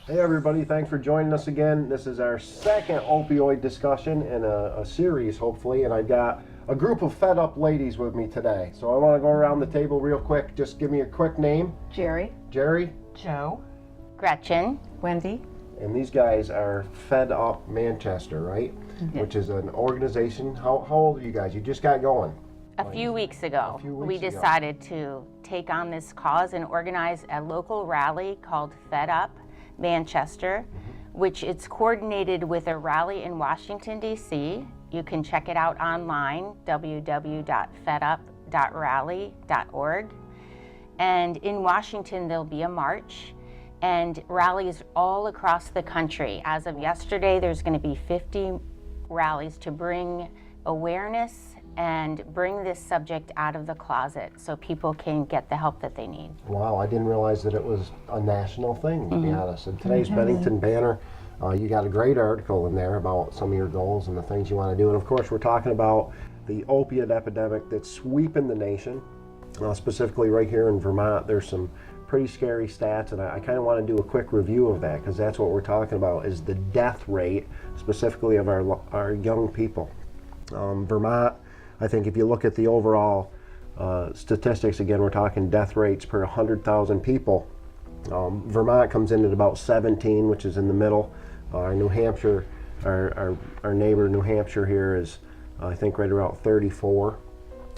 Hey everybody, thanks for joining us again. This is our second opioid discussion in a series, hopefully, and I've got a group of fed up ladies with me today. So I want to go around the table real quick. Just give me a quick name. Jerry. Jerry. Joe. Gretchen. Wendy. And these guys are Fed Up Manchester, right? Mm-hmm. Which is an organization. How old are you guys? You just got going. A few weeks ago, we decided to take on this cause and organize a local rally called Fed Up Manchester, which it's coordinated with a rally in Washington, D.C. You can check it out online, www.fedup.rally.org. And in Washington, there'll be a march and rallies all across the country. As of yesterday, there's going to be 50 rallies to bring awareness and bring this subject out of the closet so people can get the help that they need. Wow, I didn't realize that it was a national thing, to be honest. In today's Bennington Banner, you got a great article in there about some of your goals and the things you want to do. And of course, we're talking about the opiate epidemic that's sweeping the nation. Specifically right here in Vermont, there's some pretty scary stats, and I kind of want to do a quick review of that, because that's what we're talking about, is the death rate, specifically of our young people. Vermont, I think if you look at the overall statistics, again, we're talking death rates per 100,000 people. Vermont comes in at about 17, which is in the middle. New Hampshire, our neighbor New Hampshire here is, I think, right around 34.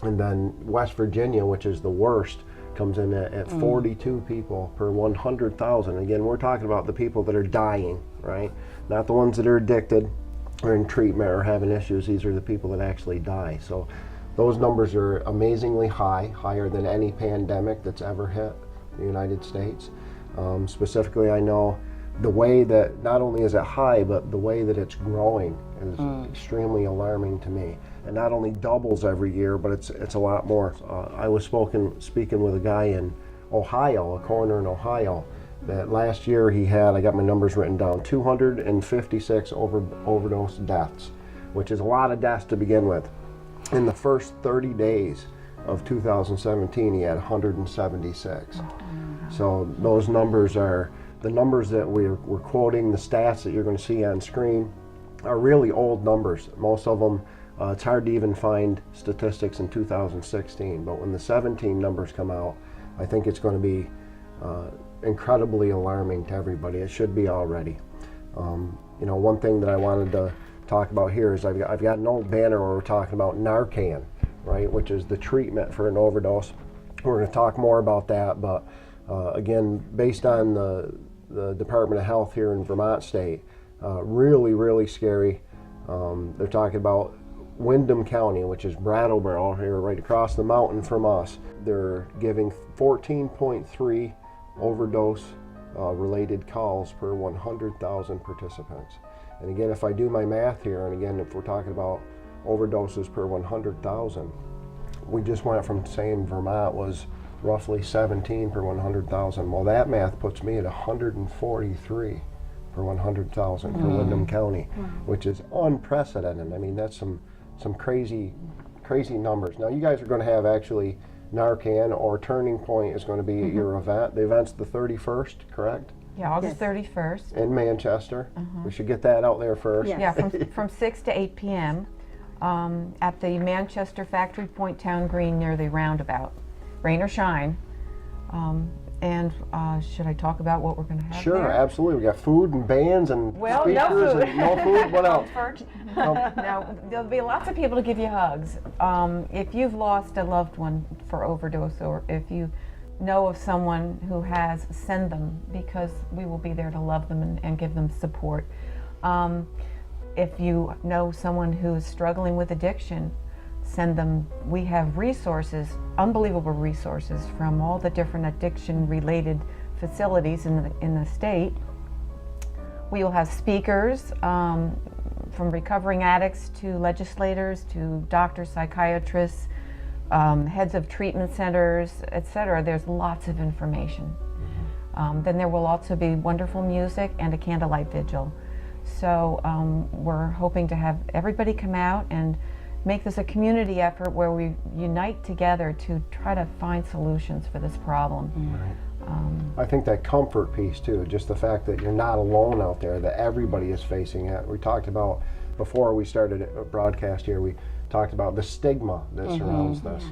And then West Virginia, which is the worst, comes in at 42 people per 100,000. Again, we're talking about the people that are dying, right? Not the ones that are addicted or in treatment or having issues. These are the people that actually die. So those numbers are amazingly high, higher than any pandemic that's ever hit the United States. Specifically, I know the way that, not only is it high, but the way that it's growing is extremely alarming to me. It not only doubles every year, but it's a lot more. I was speaking with a guy in Ohio, a coroner in Ohio, that last year he had, I got my numbers written down, 256 overdose deaths, which is a lot of deaths to begin with. In the first 30 days of 2017, he had 176. So those numbers are, the numbers that we're quoting, the stats that you're going to see on screen are really old numbers. Most of them, it's hard to even find statistics in 2016, but when the 17 numbers come out, I think it's going to be incredibly alarming to everybody. It should be already. You know, one thing that I wanted to talk about here is I've got an old banner where we're talking about Narcan, right, which is the treatment for an overdose. We're going to talk more about that, but again, based on the Department of Health here in Vermont State, really scary. They're talking about Windham County, which is Brattleboro here right across the mountain from us. They're giving 14.3 overdose related calls per 100,000 participants. And again, if I do my math here, and again, if we're talking about overdoses per 100,000, we just went from saying Vermont was roughly 17 per 100,000. Well, that math puts me at 143 per 100,000 for Windham County, which is unprecedented. I mean, that's some crazy numbers. Now, you guys are going to have actually Narcan, or Turning Point is going to be at your event. The event's the 31st, correct? Yeah, August 31st. In Manchester. We should get that out there first. Yeah, from 6 to 8 p.m. At the Manchester Factory Point Town Green near the roundabout. Rain or shine. And should I talk about what we're going to have Sure, there? absolutely. We got food and bands and speakers. No food. And no food. What else? No, there'll be lots of people to give you hugs. If you've lost a loved one for overdose, or if you know of someone who has, send them, because we will be there to love them and give them support. If you know someone who's struggling with addiction, send them. We have resources, unbelievable resources, from all the different addiction-related facilities in the state. We will have speakers from recovering addicts to legislators to doctors, psychiatrists, heads of treatment centers, etc. There's lots of information. Then there will also be wonderful music and a candlelight vigil. So we're hoping to have everybody come out and make this a community effort where we unite together to try to find solutions for this problem. I think that comfort piece too, just the fact that you're not alone out there, that everybody is facing it. We talked about, before we started a broadcast here, we talked about the stigma that surrounds this.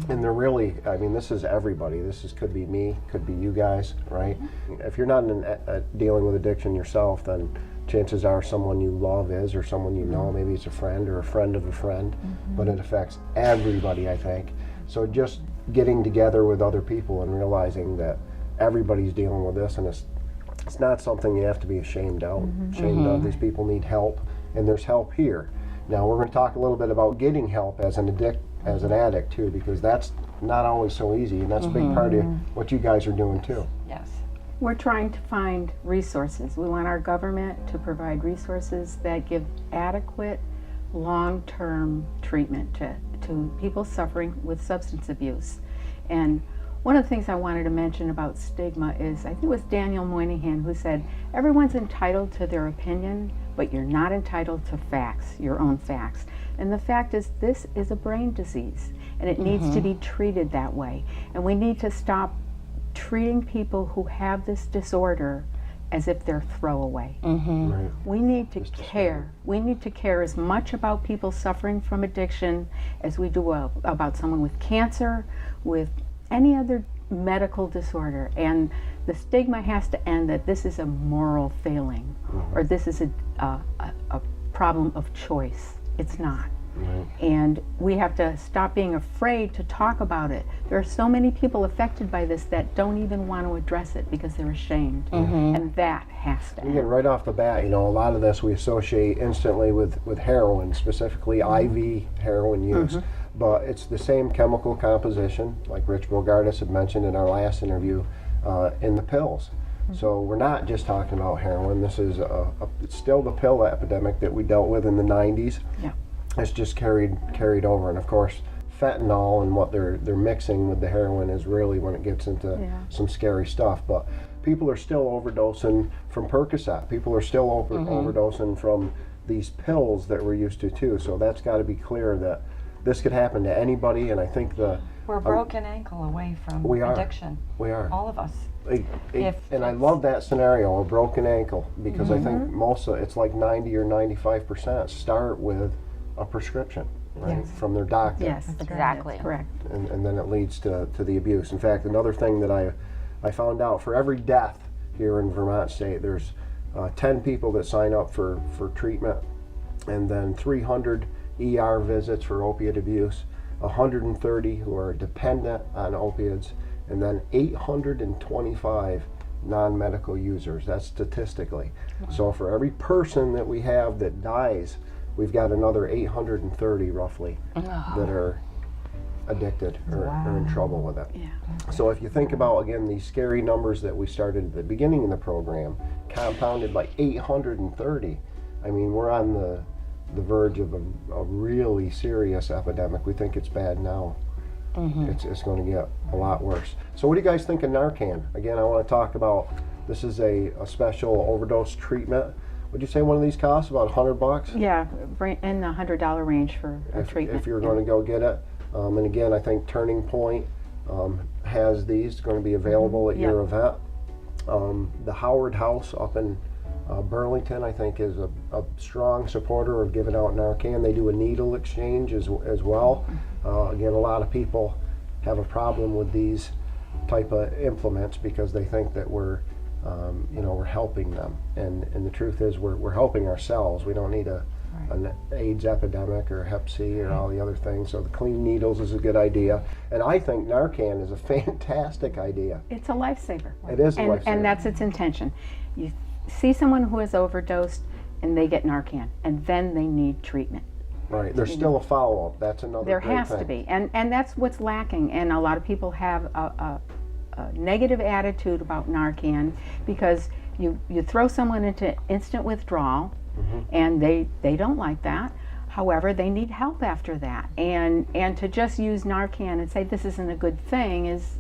And they're really, I mean, this is everybody. Could be me, could be you guys, right? If you're not dealing with addiction yourself, then chances are someone you love is, or someone you know, maybe it's a friend or a friend of a friend, but it affects everybody, I think. So just getting together with other people and realizing that everybody's dealing with this, and it's not something you have to be ashamed of. These people need help, and there's help here. Now we're going to talk a little bit about getting help as an addict too, because that's not always so easy, and that's a big part of what you guys are doing too. Yes. We're trying to find resources. We want our government to provide resources that give adequate long-term treatment to people suffering with substance abuse. And one of the things I wanted to mention about stigma is, I think it was Daniel Moynihan who said, everyone's entitled to their opinion, but you're not entitled to facts, your own facts. And the fact is, this is a brain disease, and it needs to be treated that way. And we need to stop treating people who have this disorder as if they're throwaway. Right. We need to care. We need to care as much about people suffering from addiction as we do about someone with cancer, with any other medical disorder. And the stigma has to end that this is a moral failing, or this is a problem of choice. It's not. Right. And we have to stop being afraid to talk about it. There are so many people affected by this that don't even want to address it because they're ashamed. And that has to Again, end. right off the bat, a lot of this we associate instantly with heroin, specifically IV heroin use. But it's the same chemical composition, like Rich Bogardus had mentioned in our last interview, in the pills. So we're not just talking about heroin. This is it's still the pill epidemic that we dealt with in the 90s. Yeah. It's just carried over, and of course, fentanyl and what they're mixing with the heroin is really when it gets into some scary stuff. But people are still overdosing from Percocet. People are still overdosing from these pills that we're used to too. So that's got to be clear that this could happen to anybody. And I think We're a broken ankle away from we are. addiction. We are. All of us. And I love that scenario, a broken ankle, because I think most of it's like 90 or 95% start with a prescription, right, from their doctor. Yes, Exactly. correct. And then it leads to the abuse. In fact, another thing that I found out, for every death here in Vermont State, there's 10 people that sign up for treatment, and then 300 ER visits for opiate abuse, 130 who are dependent on opiates, and then 825 non-medical users. That's statistically. So for every person that we have that dies, we've got another 830 roughly that are addicted or in trouble with it. Yeah. So if you think about, again, these scary numbers that we started at the beginning of the program, compounded by 830, I mean, we're on the verge of a really serious epidemic. We think it's bad now. It's going to get a lot worse. So what do you guys think of Narcan? Again, I want to talk about, this is a special overdose treatment. Would you say one of these costs about $100? Yeah, in the $100 range for a treatment. If you're going to go get it. And again, I think Turning Point has these going to be available at your event. The Howard House up in Burlington, I think, is a strong supporter of giving out Narcan. They do a needle exchange as well. Again, a lot of people have a problem with these type of implements because they think that we're helping them, and the truth is we're helping ourselves. We don't need an AIDS epidemic or Hep C or all the other things. So the clean needles is a good idea, and I think Narcan is a fantastic idea. It's a lifesaver. It is a lifesaver. And that's its intention. You see someone who has overdosed and they get Narcan, and then they need treatment. Right. There's still a follow-up. That's another There great has thing. to be, and that's what's lacking. And a lot of people have a negative attitude about Narcan because you throw someone into instant withdrawal, and they don't like that. However, they need help after that, and to just use Narcan and say this isn't a good thing it's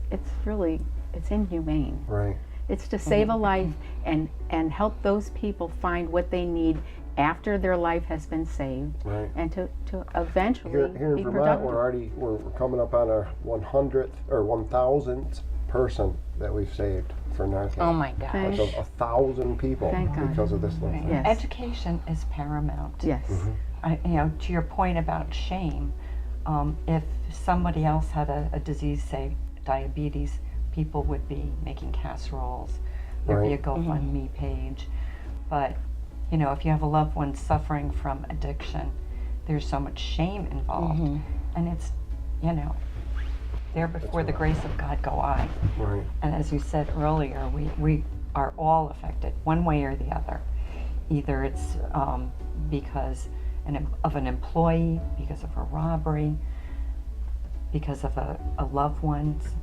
inhumane. Right. It's to save a life and help those people find what they need after their life has been saved, Right. and to eventually Here in be Vermont, productive. we're coming up on our 100th or 1,000th person that we've saved for Narcan. Oh my gosh. Thank- Like 1,000 people Thank God. because of this little thing. Yes. Education is paramount. Yes. You know, to your point about shame, if somebody else had a disease, say diabetes, people would be making casseroles. There'd be a Right. GoFundMe page. But, you know, if you have a loved one suffering from addiction, there's so much shame involved. And it's, you know, there before the grace of God go I. Right. And as you said earlier, we are all affected one way or the other. Either it's because of an employee, because of a robbery, because of a loved one's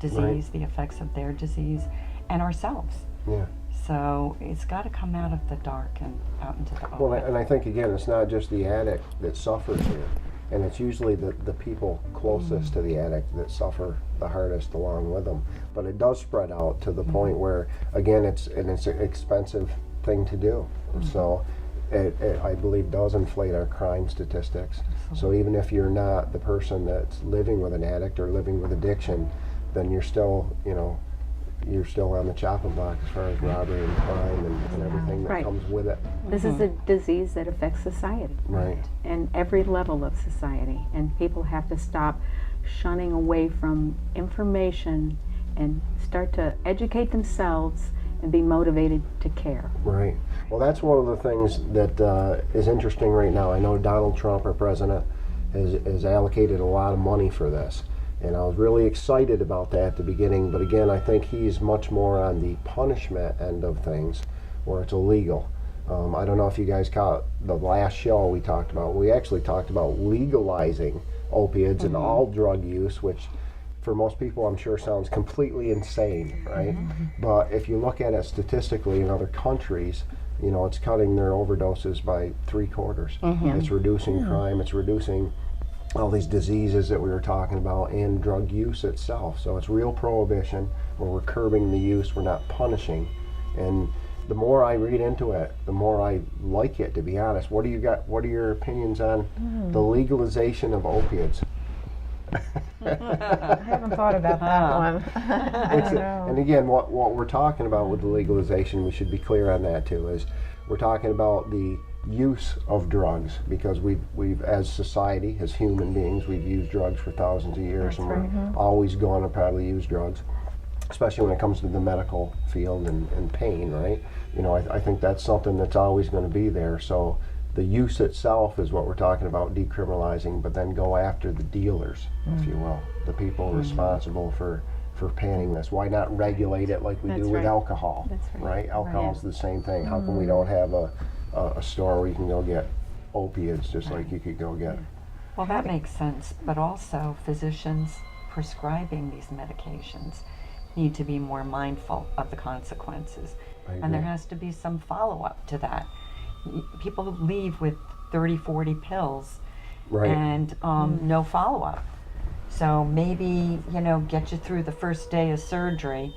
disease, the effects of their disease, and ourselves. Yeah. So it's got to come out of the dark and out into the Well, open. and I think, again, it's not just the addict that suffers here. And it's usually the people closest to the addict that suffer the hardest along with them. But it does spread out to the point where, again, it's an expensive thing to do. So it, I believe, does inflate our crime statistics. So even if you're not the person that's living with an addict or living with addiction, then you're still, you know, you're still on the chopping block as far as robbery and crime and everything that Right. comes with it. This is a disease that affects society. Right. And every level of society. And people have to stop shunning away from information and start to educate themselves and be motivated to care. Right. Well, that's one of the things that is interesting right now. I know Donald Trump, our president, has allocated a lot of money for this. And I was really excited about that at the beginning. But again, I think he's much more on the punishment end of things where it's illegal. I don't know if you guys caught the last show we talked about. We actually talked about legalizing opiates and all drug use, which for most people I'm sure sounds completely insane, right? But if you look at it statistically in other countries, you know, it's cutting their overdoses by 3/4. It's reducing crime, it's reducing all these diseases that we were talking about and drug use itself. So it's real prohibition where we're curbing the use, we're not punishing. And the more I read into it, the more I like it, to be honest. What are your opinions on the legalization of opiates? I haven't thought about that one. I don't know. And again, what we're talking about with the legalization, we should be clear on that too, is we're talking about the use of drugs, because we've as society, as human beings, we've used drugs for thousands of years, and we're always going to probably use drugs, especially when it comes to the medical field and pain, right? You know, I think that's something that's always going to be there. So the use itself is what we're talking about decriminalizing, but then go after the dealers, if you will, the people responsible for panning this. Why not regulate it like we That's do with right. alcohol, That's right? Alcohol's the same thing. How come we don't have a store where you can go get opiates just like you could go get? Well, that makes sense, but also physicians prescribing these medications need to be more mindful of the consequences. And there has to be some follow-up to that. People leave with 30, 40 pills Right. and no follow-up. So maybe, you know, get you through the first day of surgery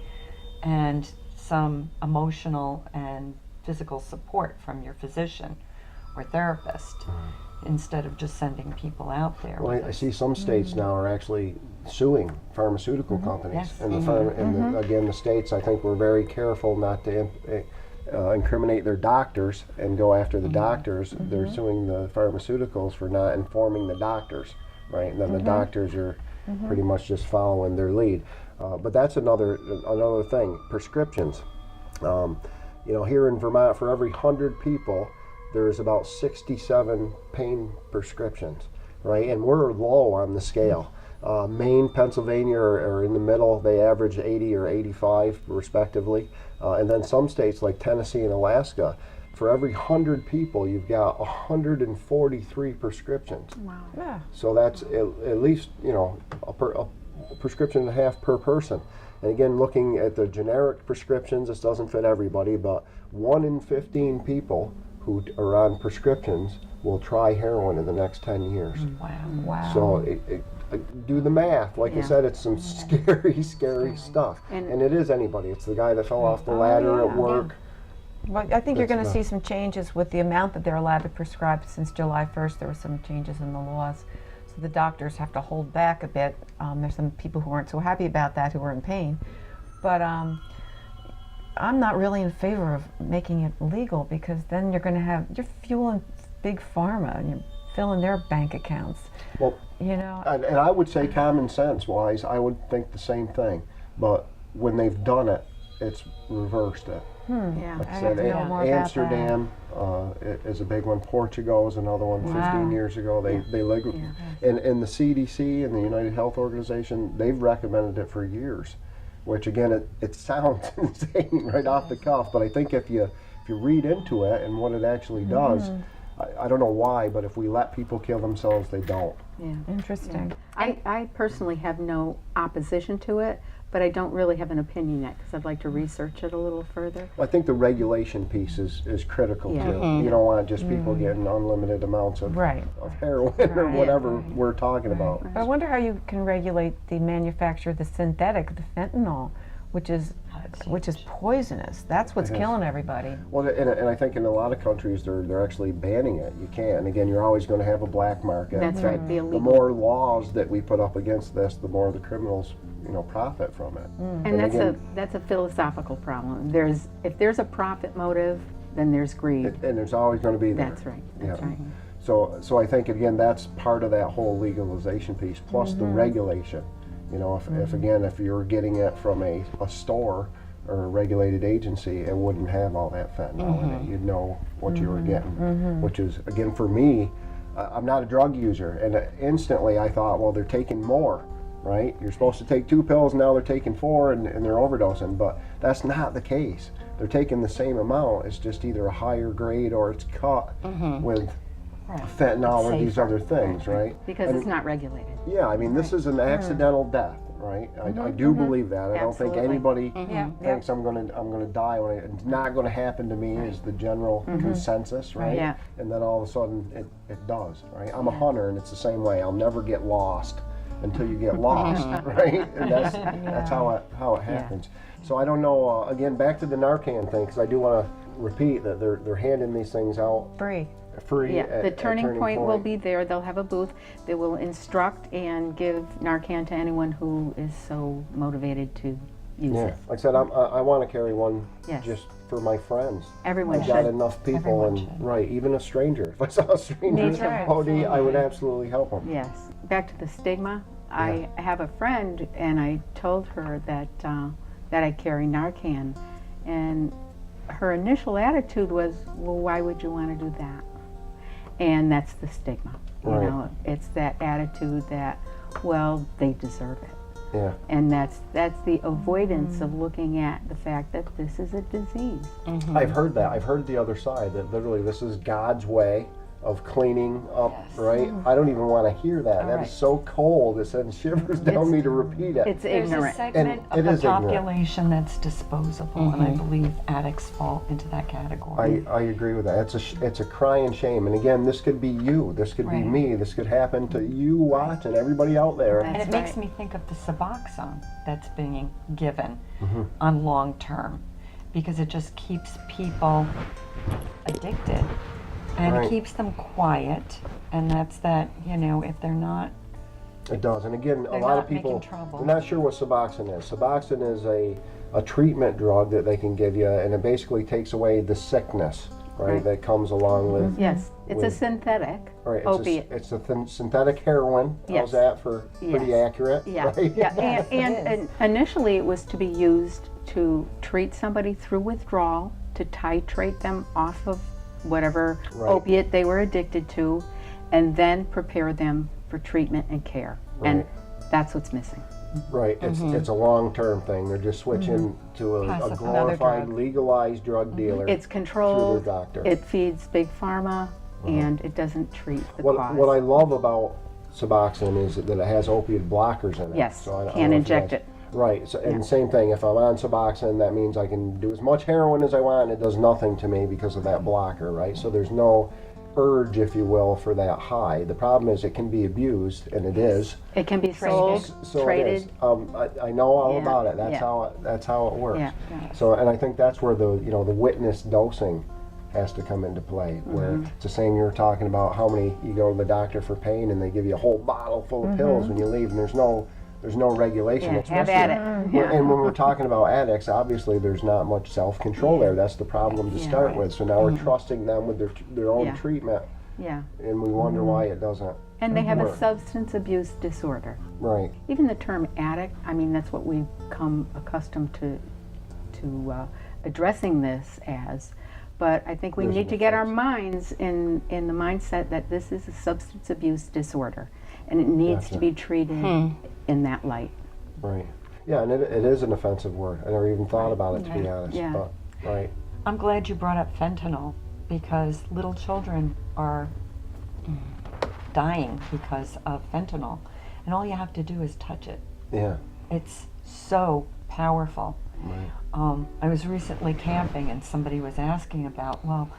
and some emotional and physical support from your physician or therapist instead of just sending people out there. Well, I see some states now are actually suing pharmaceutical companies. Yes. And again, the states, I think, were very careful not to incriminate their doctors and go after the doctors. They're suing the pharmaceuticals for not informing the doctors, right? And then the doctors are pretty much just following their lead. But that's another thing, prescriptions. You know, here in Vermont, for every 100 people, there's about 67 pain prescriptions, right? And we're low on the scale. Maine, Pennsylvania are in the middle. They average 80 or 85 respectively. And then some states like Tennessee and Alaska, for every 100 people, you've got 143 prescriptions. Wow. Yeah. So that's at least, you know, a prescription and a half per person. And again, looking at the generic prescriptions, this doesn't fit everybody, but 1 in 15 people who are on prescriptions will try heroin in the next 10 years. Wow. So do the math. Like I Yeah. said, it's some scary stuff. And it is anybody. It's the guy that fell off the ladder at work. Well, I think you're going to That's see some changes with the amount that they're allowed to prescribe. Since July 1st, there were some changes in the laws. so the doctors have to hold back a bit. There's some people who aren't so happy about that, who are in pain. But I'm not really in favor of making it legal, because then you're fueling big pharma and you're filling their bank accounts. Well, You know, and I would say common sense wise, I would think the same thing. But when they've done it, it's reversed it. Yeah. Like I I said, have to know more about Amsterdam is a big one. Portugal is another one. 15 years ago, they and the CDC and the United Health Organization, they've recommended it for years. Which again, it sounds insane right off the cuff, but I think if you read into it and what it actually does, I don't know why, but if we let people kill themselves, they don't. Yeah. interesting. I personally have no opposition to it, but I don't really have an opinion yet because I'd like to research it a little further. I think the regulation piece is critical Yeah. too. You don't want just people getting unlimited amounts of Right. heroin or whatever we're talking about. But I wonder how you can regulate the manufacture of the synthetic, the fentanyl, which is poisonous. That's what's killing everybody. Well, and I think in a lot of countries they're actually banning it. You can't. And again, you're always going to have a black market. That's right, the The illegal. more laws that we put up against this, the more the criminals, profit from it. And again, that's a philosophical problem. If there's a profit motive, then there's greed. and there's always going to be there. That's right. That's Yeah. right. So I think again that's part of that whole legalization piece, plus the regulation. If you're getting it from a store or a regulated agency, it wouldn't have all that fentanyl in it. You'd know what you were getting, which is again for me. I'm not a drug user, and instantly I thought, well, they're taking more, right? You're supposed to take 2 pills, now they're taking 4, and they're overdosing. But that's not the case. They're taking the same amount. It's just either a higher grade or it's cut with fentanyl or these other things, right? Because it's not regulated. Yeah, I mean, this is an accidental death, right? I do believe that. I don't think Absolutely. anybody Yeah. thinks I'm gonna die when it's not gonna happen to me is the general consensus, right? Yeah. And then all of a sudden it does, right? I'm a hunter and it's the same way. I'll never get lost until you get lost, right? And that's how it happens. So I don't know. Again, back to the Narcan thing, because I do want to repeat that they're handing these things out Free. free. Yeah, at the turning point will Point. be there. They'll have a booth. They will instruct and give Narcan to anyone who is so motivated to use Yeah, it. like I said, I want to carry one Yes. just for my friends. Everyone I've got should. enough people, Everyone and should. right, even a stranger. If I saw a stranger Me too. OD, I would absolutely help them. Yes. Back to the stigma. I have a friend, and I told her that I carry Narcan, and her initial attitude was, "Well, why would you want to do that?" And that's the stigma. You Right. know, it's that attitude that, well, they deserve it. Yeah, And that's the avoidance of looking at the fact that this is a disease. I've heard that. I've heard the other side that literally this is God's way of cleaning up. Yes. Right? I don't even want to hear that. That right. is so cold. It sends shivers down me to repeat it. It's There's a ignorant. segment And of it the is ignorant. population that's disposable, and I believe addicts fall into that category. I agree with that. It's a crying shame. And again, this could be you. This could be Right. me. This could happen to you watching, everybody out there. And it That's makes right. me think of the Suboxone that's being given Mm-hmm. on long term, because it just keeps people addicted and Right. it keeps them quiet. And that's that, if they're not, It does, and again, a They're lot of not making people trouble. are not sure what Suboxone is. Suboxone is a treatment drug that they can give you, and it basically takes away the sickness, right, that comes along with. Yes, it's a with- synthetic Right, opiate. it's a synthetic heroin. Yes. How's that for pretty Yes. accurate? Yeah, Right? yeah, and initially it was to be used to treat somebody through withdrawal, to titrate them off of whatever Right. opiate they were addicted to, and then prepare them for treatment and care. And Right. that's what's missing. Right, it's a long-term thing. They're just switching to a Pacified. glorified, drug. legalized drug dealer. It's controlled, Through their doctor. it feeds big pharma, and it doesn't treat the What I cause. love about Suboxone is that it has opiate blockers in it. Yes, I don't can know if you inject guys- it. Right, so, and same thing, if I'm on Suboxone, that means I can do as much heroin as I want, and it does nothing to me because of that blocker, right? So there's no urge, if you will, for that high. The problem is it can be abused, and it is. It can be sold, So traded. it is. I know all Yeah, about it. That's yeah. how it works. Yeah. So, and I think that's where the witness dosing has to come into play. Where it's the same, you were talking about how many, you go to the doctor for pain and they give you a whole bottle full of pills when you leave, and there's no regulation. Yeah, It's have missing. at it. And when we're talking about addicts, obviously there's not much self-control there. That's the problem to start with. So now we're trusting them with their own Yeah. treatment, Yeah. and we wonder why it doesn't And they have a work. substance abuse disorder. Right. Even the term addict, I mean, that's what we've come accustomed to addressing this as. But I think we There's need an to get our offense. minds in the mindset that this is a substance abuse disorder, and it needs to be treated in that light. Right. Yeah, and it is an offensive word. I never even thought about it, to be honest. Yeah. But, right. I'm glad you brought up fentanyl, because little children are dying because of fentanyl, and all you have to do is touch it. Yeah. It's so powerful. Right. I was recently camping and somebody was asking about, well,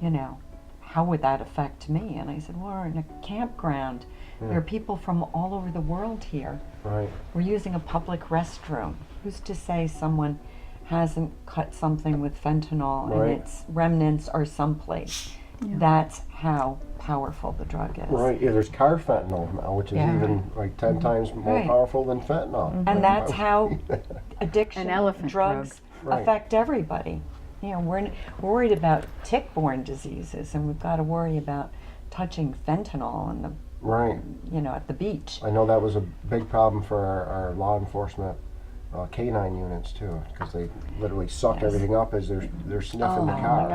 you know, how would that affect me? And I said, well, we're in a campground. There are people from all over the world here. Right. We're using a public restroom. Who's to say someone hasn't cut something with fentanyl Right. and its remnants are someplace? That's how powerful the drug is. Right. Yeah, there's carfentanil now, which is even like 10 times more Right. powerful than fentanyl. And that's how addiction An elephant drugs Right. affect everybody. You know, we're worried about tick-borne diseases, and we've got to worry about touching fentanyl and Right. at the beach. I know that was a big problem for our law enforcement canine units too, because they literally suck everything up as they're sniffing the car.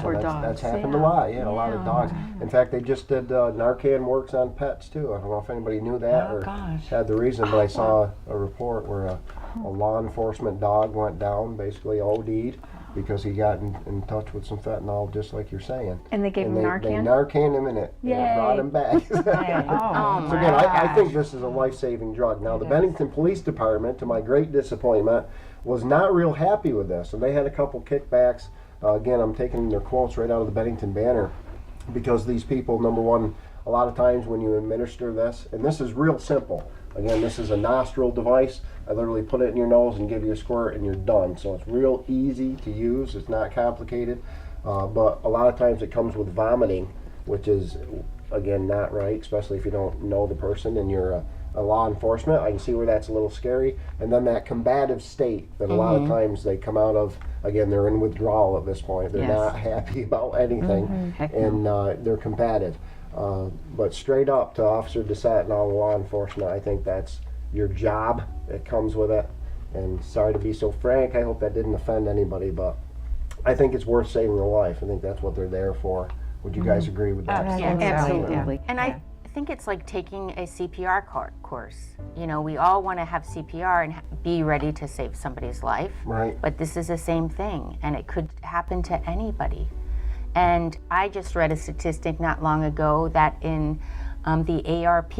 So Or that's dogs. happened a lot. Yeah, a lot of dogs. In fact, they just did Narcan works on pets too. I don't know if anybody knew that Oh, or gosh. had the reason, but I saw a report where a law enforcement dog went down, basically OD'd, because he got in touch with some fentanyl, just like you're saying. And they gave him They Narcan? Narcaned him in it. And it brought him back. Oh, So again, I think this is a life-saving drug. Now, the Bennington Police Department, to my great disappointment, was not real happy with this, and they had a couple kickbacks. Again, I'm taking their quotes right out of the Bennington Banner, because these people, number one, a lot of times when you administer this, and this is real simple. Again, this is a nostril device. I literally put it in your nose and give you a squirt, and you're done. So it's real easy to use. It's not complicated, but a lot of times it comes with vomiting, which is, again, not right, especially if you don't know the person and you're a law enforcement. I can see where that's a little scary. And then that combative state that a lot of times they come out of, again, they're in withdrawal at this point. They're not happy about anything, and they're combative. But straight up to Officer Doucette and all the law enforcement, I think that's your job. It comes with it. And sorry to be so frank, I hope that didn't offend anybody, but I think it's worth saving a life. I think that's what they're there for. Would you guys agree with that? Absolutely. And I think it's like taking a CPR course. You know, we all want to have CPR and be ready to save somebody's life. Right. But this is the same thing, and it could happen to anybody. And I just read a statistic not long ago that in the ARP,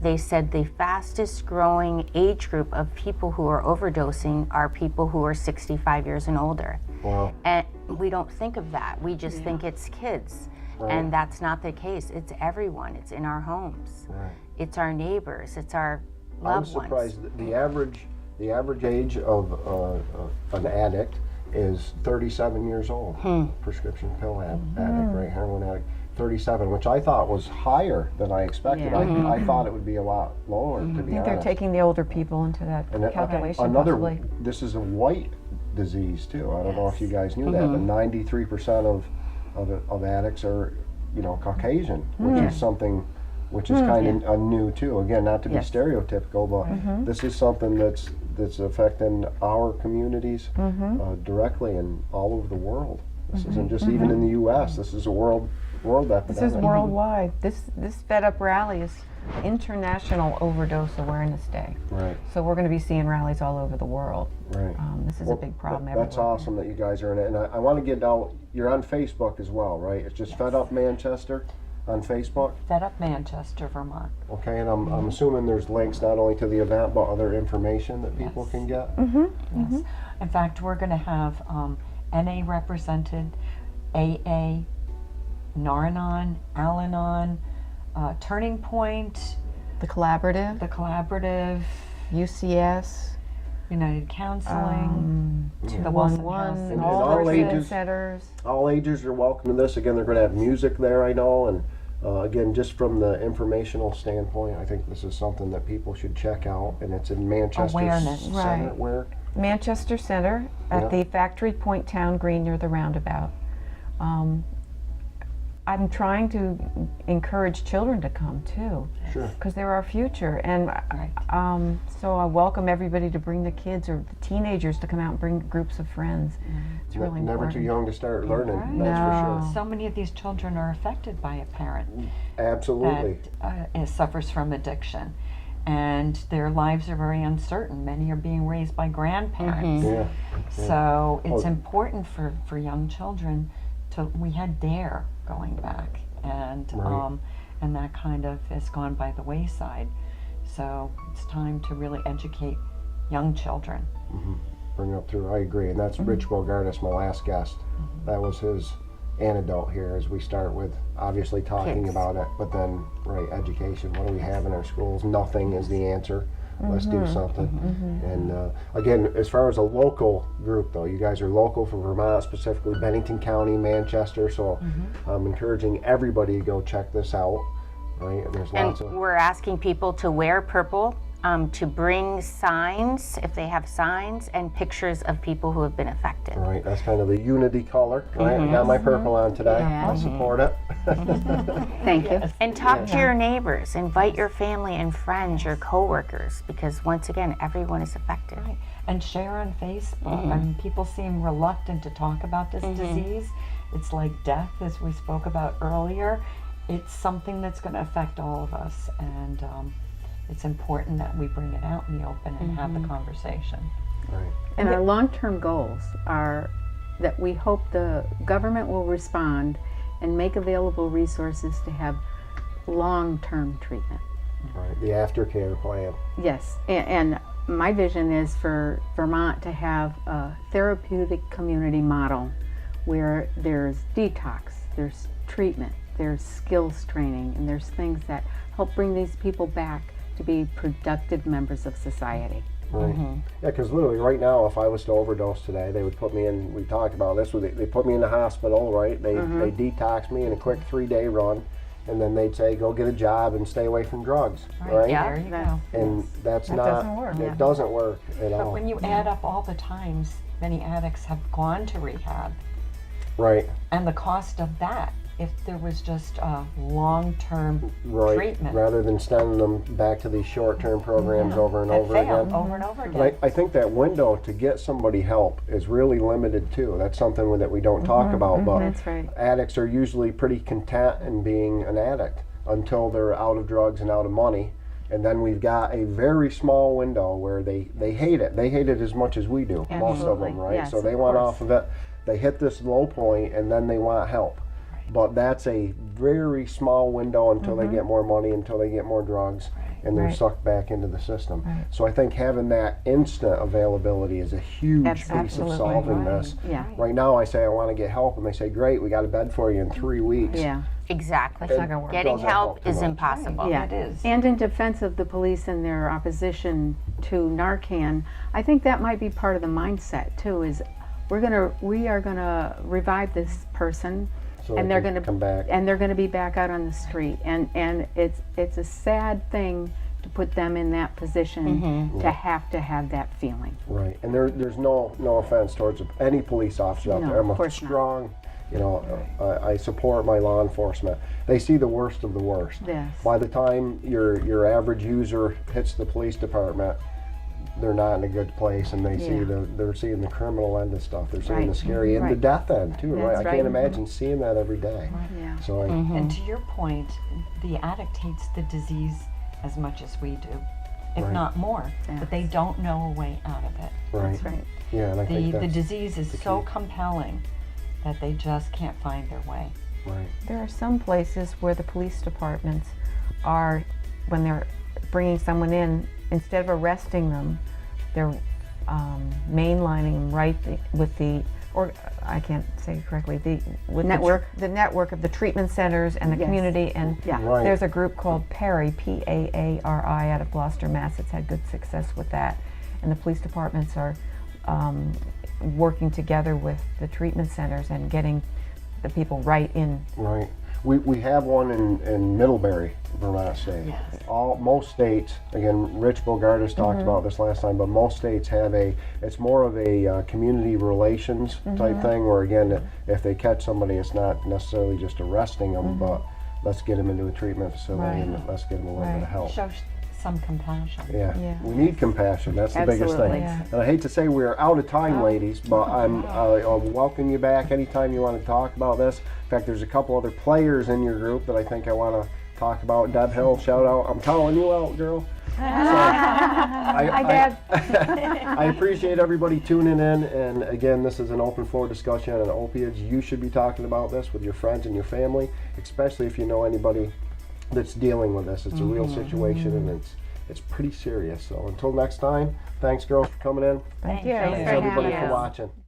they said the fastest growing age group of people who are overdosing are people who are 65 years and older. Wow. And we don't think of that. We just think it's kids. And that's not the case. It's everyone. It's in our homes. Right. It's our neighbors. It's our I'm loved surprised ones. that the average age of an addict is 37 years old. Prescription pill addict, right? Heroin addict. 37, which I thought was higher than I expected. I thought it would be a lot lower, to be I think they're honest. taking the older people into that And calculation, another, possibly. this is a white disease too. I don't know if you guys knew that, but 93% of addicts are, Caucasian, which is something which is kind of new too. Again, not to be stereotypical, but this is something that's affecting our communities directly and all over the world. This isn't just even in the U.S. This is a world epidemic. This is worldwide. This Fed Up rally is International Overdose Awareness Day. Right. So we're going to be seeing rallies all over the world. Right. This is a big problem everywhere. That's awesome that you guys are in it. And I want to get out, you're on Facebook as well, right? It's just Fed Up Manchester on Facebook? Fed Up Manchester, Vermont. Okay, and I'm assuming there's links not only to the event, but other information that people can get? Yes. In fact, we're going to have NA represented, AA, Naranon, Al-Anon, Turning Point, The Collaborative, the Collaborative, UCS, United Counseling, the Wilson House, 211, and all all the ages. centers. All ages are welcome to this. Again, they're going to have music there, I know, and again, just from the informational standpoint, I think this is something that people should check out, and it's in Manchester Awareness. Center. Right. Where? Manchester Center at Yeah. the Factory Point Town Green near the roundabout. I'm trying to encourage children to come too, Sure. because they're our future. And so I welcome everybody to bring the kids or the teenagers to come out and bring groups of friends. It's really Never important. too young to start learning. Right. That's No. for sure. so many of these children are affected by a parent Absolutely. that suffers from addiction, and their lives are very uncertain. Many are being raised by grandparents. Yeah. So it's Oh. important for young children to. We had DARE going back, and Right. and that kind of has gone by the wayside. So it's time to really educate young children. Bring up through. I agree, and that's Rich Bogardus, my last guest. That was his antidote here, as we start with obviously talking Kids. about it, but then education. What do we have in our schools? Nothing is the answer. Let's do something. And again, as far as a local group, though, you guys are local for Vermont, specifically Bennington County, Manchester. So I'm encouraging everybody to go check this out. Right? And there's And lots of we're asking people to wear purple, to bring signs, if they have signs, and pictures of people who have been affected. right. That's kind of the unity color. Right? I got my purple on today. Yeah. I'll support it. Thank you. And talk to your neighbors, invite your family and friends, your coworkers, because once again, everyone is affected. Right. And share on Facebook. I mean, people seem reluctant to talk about this disease. It's like death, as we spoke about earlier. It's something that's going to affect all of us, and it's important that we bring it out in the open and have the conversation. Right. And our long-term goals are that we hope the government will respond and make available resources to have long-term treatment. Right. The aftercare plan. Yes, and my vision is for Vermont to have a therapeutic community model where there's detox, there's treatment, there's skills training, and there's things that help bring these people back to be productive members of society. Right. Yeah, because literally right now, if I was to overdose today, they would put me in. We talked about this. They put me in the hospital. Right. They detox me in a quick 3-day run, and then they'd say, "Go get a job and stay away from drugs." Right. Yeah. There you That's- go. And that's That not. doesn't work. It doesn't work at But all. when you add up all the times many addicts have gone to rehab, Right. and the cost of that, if there was just a long-term Right. treatment Rather than sending them back to these short-term programs over and that over failed again. over and over again. And I think that window to get somebody help is really limited too. That's something that we don't talk about, but That's right. addicts are usually pretty content in being an addict until they're out of drugs and out of money. And then we've got a very small window where they hate it. They hate it as much as we do, most of Absolutely. them, right? Yes, So they of want course. off of it. They hit this low point and then they want help. But that's a very small window until they get more money, until they get more drugs, and they're Right. sucked back into the system. Right. So I think having that instant availability is a huge piece of Absolutely. solving this. Yeah. Right now I say I want to get help and they say, great, we got a bed for you in 3 weeks. Yeah. Exactly. That's not gonna work. Getting Doesn't help help too is much. impossible. Yeah, It is. And in defense of the police and their opposition to Narcan, I think that might be part of the mindset too. Is we are gonna revive this person, So and they they're can gonna come back. and they're gonna be back out on the street, and it's a sad thing to put them in that position to have that feeling. Right. And there's no offense towards any police officer out No, there. I'm of a course not. strong, I support my law enforcement. They see the worst of the worst. Yes. By the time your average user hits the police department, they're not in a good place, and they see Yeah. they're seeing the criminal end of stuff. They're seeing Right. the scary and the Right. death end too, right? That's I right. can't imagine seeing that every day. Yeah. So I, And to your point, the addict hates the disease as much as we do, if Right. not more, Yes. but they don't know a way out of it. right. That's right. Yeah, and I think The that's disease is the so key. compelling that they just can't find their way. right. There are some places where the police departments are, when they're bringing someone in, instead of arresting them, they're mainlining them right with the, or I can't say it correctly, with Network. the network of the treatment centers and the Yes. community. And Yeah. Right. there's a group called PAARI, PAARI, out of Gloucester, Mass. It's had good success with that. and the police departments are working together with the treatment centers and getting the people right in. Right. We have one in Middlebury, Vermont State. Yes. Most states, again, Rich Bogardus talked about this last time, but most states have it's more of a community relations type thing, where again, if they catch somebody, it's not necessarily just arresting them, but let's get them into a treatment facility and let's get them a little bit of help. Show some compassion. Yeah. Yeah. We need compassion. That's the biggest Absolutely. thing. Yeah. And I hate to say we're out of time, ladies, but I'll welcome you back anytime you want to talk about this. In fact, there's a couple other players in your group that I think I want to talk about. Deb Hill, shout out. I'm calling you out, girl. Hi, Deb. I appreciate everybody tuning in. And again, this is an open floor discussion on opioids. You should be talking about this with your friends and your family, especially if you know anybody that's dealing with this. It's a real situation, and it's pretty serious. So until next time, thanks girls for coming in. Thank you. Thanks Thanks for everybody having for us. watching.